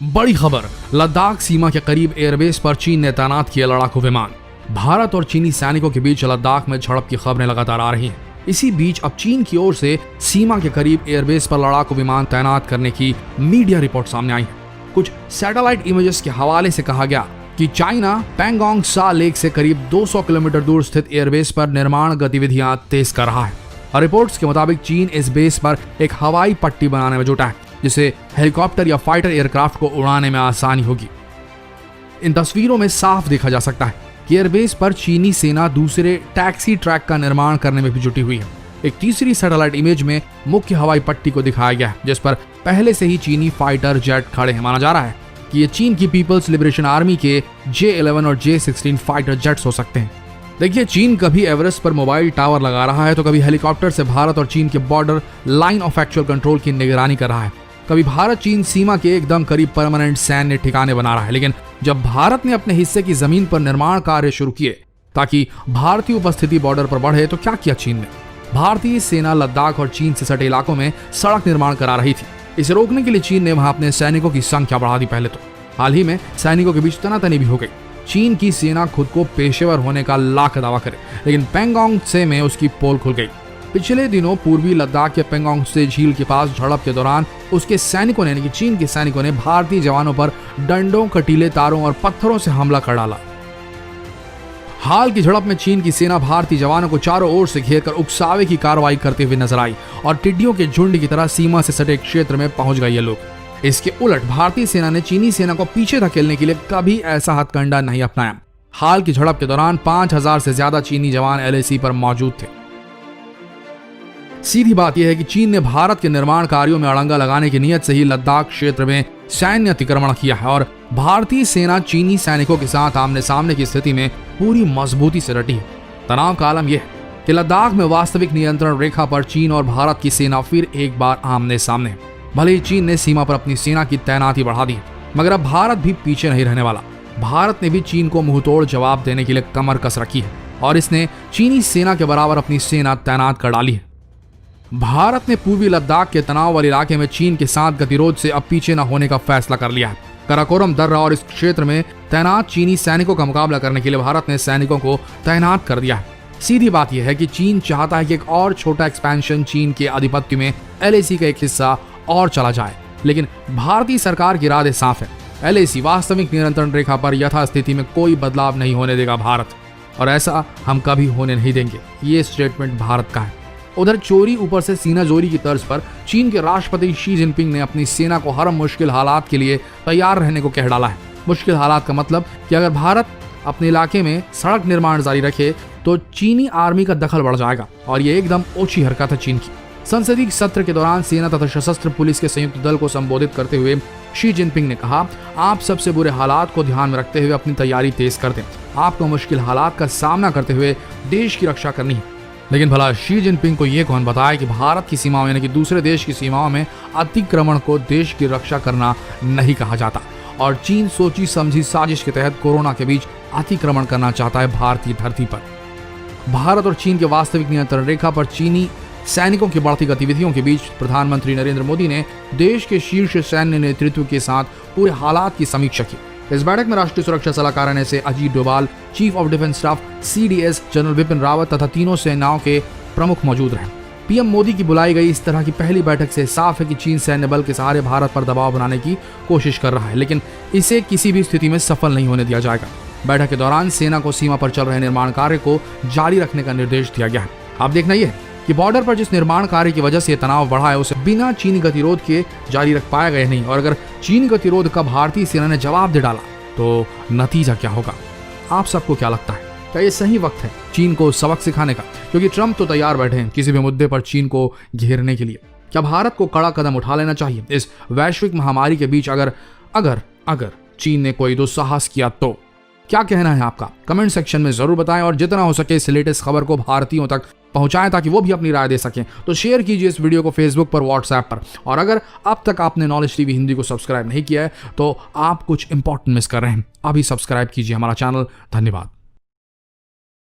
बड़ी खबर, लद्दाख सीमा के करीब एयरबेस पर चीन ने तैनात किया लड़ाकू विमान। भारत और चीनी सैनिकों के बीच लद्दाख में झड़प की खबरें लगातार आ रही हैं। इसी बीच अब चीन की ओर से सीमा के करीब एयरबेस पर लड़ाकू विमान तैनात करने की मीडिया रिपोर्ट सामने आई है। कुछ सैटेलाइट इमेजेस के हवाले से कहा गया कि चाइना पैंगोंग सा लेक से करीब 200 किलोमीटर दूर स्थित एयरबेस पर निर्माण गतिविधियां तेज कर रहा है। और रिपोर्ट्स के मुताबिक चीन इस बेस पर एक हवाई पट्टी बनाने में जुटा है, जिससे हेलीकॉप्टर या फाइटर एयरक्राफ्ट को उड़ाने में आसानी होगी। इन तस्वीरों में साफ देखा जा सकता है कि एयरबेस पर चीनी सेना दूसरे टैक्सी ट्रैक का निर्माण करने में भी जुटी हुई है। एक तीसरी सैटेलाइट इमेज में मुख्य हवाई पट्टी को दिखाया गया है, जिस पर पहले से ही चीनी फाइटर जेट खड़े हैं। माना जा रहा है कि ये चीन की पीपल्स लिबरेशन आर्मी के J-11 और J-16 फाइटर जेट्स हो सकते हैं। देखिए, चीन कभी एवरेस्ट पर मोबाइल टावर लगा रहा है, तो कभी हेलीकॉप्टर से भारत और चीन के border line of actual control की निगरानी कर रहा है। कभी भारत चीन सीमा के एकदम करीब परमानेंट सैन्य ठिकाने बना रहा है। लेकिन जब भारत ने अपने हिस्से की जमीन पर निर्माण कार्य शुरू किए ताकि भारतीय उपस्थिति बॉर्डर पर बढ़े, तो क्या किया चीन ने? भारतीय सेना लद्दाख और चीन से सटे इलाकों में सड़क निर्माण करा रही थी। इसे रोकने के लिए चीन ने वहां अपने सैनिकों की संख्या बढ़ा दी। पहले तो हाल ही में सैनिकों के बीच तनातनी भी हो गई। चीन की सेना खुद को पेशेवर होने का लाख दावा करे, लेकिन पैंगोंग त्से में उसकी पोल खुल गई। पिछले दिनों पूर्वी लद्दाख के पैंगोंग त्से झील के पास झड़प के दौरान उसके सैनिकों ने, यानी कि चीन के सैनिकों ने भारतीय जवानों पर डंडों, कटीले तारों और पत्थरों से हमला कर डाला। हाल की झड़प में चीन की सेना भारतीय जवानों को चारों ओर से घेरकर उकसावे की कार्रवाई करते हुए नजर आई और टिड्डियों के झुंड की तरह सीमा से सटे क्षेत्र में पहुंच गए ये लोग। इसके उलट भारतीय सेना ने चीनी सेना को पीछे धकेलने के लिए कभी ऐसा हथकंडा नहीं अपनाया। हाल की झड़प के दौरान 5000 से ज्यादा चीनी जवान LAC पर मौजूद थे। सीधी बात यह है कि चीन ने भारत के निर्माण कार्यों में अड़ंगा लगाने की नीयत से ही लद्दाख क्षेत्र में सैन्य अतिक्रमण किया है और भारतीय सेना चीनी सैनिकों के साथ आमने सामने की स्थिति में पूरी मजबूती से डटी है। तनाव का आलम यह है कि लद्दाख में वास्तविक नियंत्रण रेखा पर चीन और भारत की सेना फिर एक बार आमने सामने है। भले ही चीन ने सीमा पर अपनी सेना की तैनाती बढ़ा दी है, मगर अब भारत भी पीछे नहीं रहने वाला। भारत ने भी चीन को मुंहतोड़ जवाब देने के लिए कमर कस रखी है और इसने चीनी सेना के बराबर अपनी सेना तैनात कर डाली है। भारत ने पूर्वी लद्दाख के तनाव वाले इलाके में चीन के साथ गतिरोध से अब पीछे न होने का फैसला कर लिया है। कराकोरम दर्रा और इस क्षेत्र में तैनात चीनी सैनिकों का मुकाबला करने के लिए भारत ने सैनिकों को तैनात कर दिया है। सीधी बात यह है कि चीन चाहता है कि एक और छोटा एक्सपेंशन चीन के आधिपत्य में LAC का एक हिस्सा और चला जाए, लेकिन भारतीय सरकार की इरादे साफ है। LAC वास्तविक नियंत्रण रेखा पर यथास्थिति में कोई बदलाव नहीं होने देगा भारत, और ऐसा हम कभी होने नहीं देंगे। ये स्टेटमेंट भारत का है। उधर चोरी ऊपर से सीना जोरी की तर्ज पर चीन के राष्ट्रपति शी जिनपिंग ने अपनी सेना को हर मुश्किल हालात के लिए तैयार रहने को कह डाला है। मुश्किल हालात का मतलब कि अगर भारत अपने इलाके में सड़क निर्माण जारी रखे तो चीनी आर्मी का दखल बढ़ जाएगा, और ये एकदम ओछी हरकत है चीन की। संसदीय सत्र के दौरान सेना तथा सशस्त्र पुलिस के संयुक्त दल को संबोधित करते हुए शी जिनपिंग ने कहा, आप सबसे बुरे हालात को ध्यान में रखते हुए अपनी तैयारी तेज कर दें। आपको मुश्किल हालात का सामना करते हुए देश की रक्षा करनी है। लेकिन भला शी जिनपिंग को यह कौन बताया कि भारत की सीमाओं यानी कि दूसरे देश की सीमाओं में अतिक्रमण को देश की रक्षा करना नहीं कहा जाता, और चीन सोची समझी साजिश के तहत कोरोना के बीच अतिक्रमण करना चाहता है भारतीय धरती पर। भारत और चीन के वास्तविक नियंत्रण रेखा पर चीनी सैनिकों की बढ़ती गतिविधियों के बीच प्रधानमंत्री नरेंद्र मोदी ने देश के शीर्ष सैन्य नेतृत्व के साथ पूरे हालात की समीक्षा की। इस बैठक में राष्ट्रीय सुरक्षा सलाहकार NSA Ajit Doval, chief of defence staff CDS general Bipin Rawat तथा तीनों सेनाओं के प्रमुख मौजूद रहे। PM मोदी की बुलाई गई इस तरह की पहली बैठक से साफ है कि चीन सैन्य बल के सहारे भारत पर दबाव बनाने की कोशिश कर रहा है, लेकिन इसे किसी भी स्थिति में सफल नहीं होने दिया जाएगा। बैठक के दौरान सेना को सीमा पर चल रहे निर्माण कार्य को जारी रखने का निर्देश दिया गया है। अब देखना यह है कि बॉर्डर पर जिस निर्माण कार्य की वजह से तनाव बढ़ा है उसे बिना चीनी गतिरोध के जारी रख पाया गया नहीं, और अगर चीनी गतिरोध का भारतीय सेना ने जवाब दे डाला तो नतीजा क्या होगा? आप सबको क्या लगता है? क्या ये सही वक्त है चीन को सबक सिखाने का? क्योंकि ट्रंप तो तैयार बैठे हैं किसी भी मुद्दे पर चीन को घेरने के लिए। क्या भारत को कड़ा कदम उठा लेना चाहिए इस वैश्विक महामारी के बीच अगर चीन ने कोई दुस्साहस किया तो? क्या कहना है आपका? कमेंट सेक्शन में जरूर बताएं, और जितना हो सके इस लेटेस्ट खबर को भारतीयों तक पहुंचाएं ताकि वो भी अपनी राय दे सकें। तो शेयर कीजिए इस वीडियो को फेसबुक पर, व्हाट्सएप पर, और अगर अब तक आपने नॉलेज टीवी हिंदी को सब्सक्राइब नहीं किया है तो आप कुछ इंपॉर्टेंट मिस कर रहे हैं। अभी सब्सक्राइब कीजिए हमारा चैनल। धन्यवाद।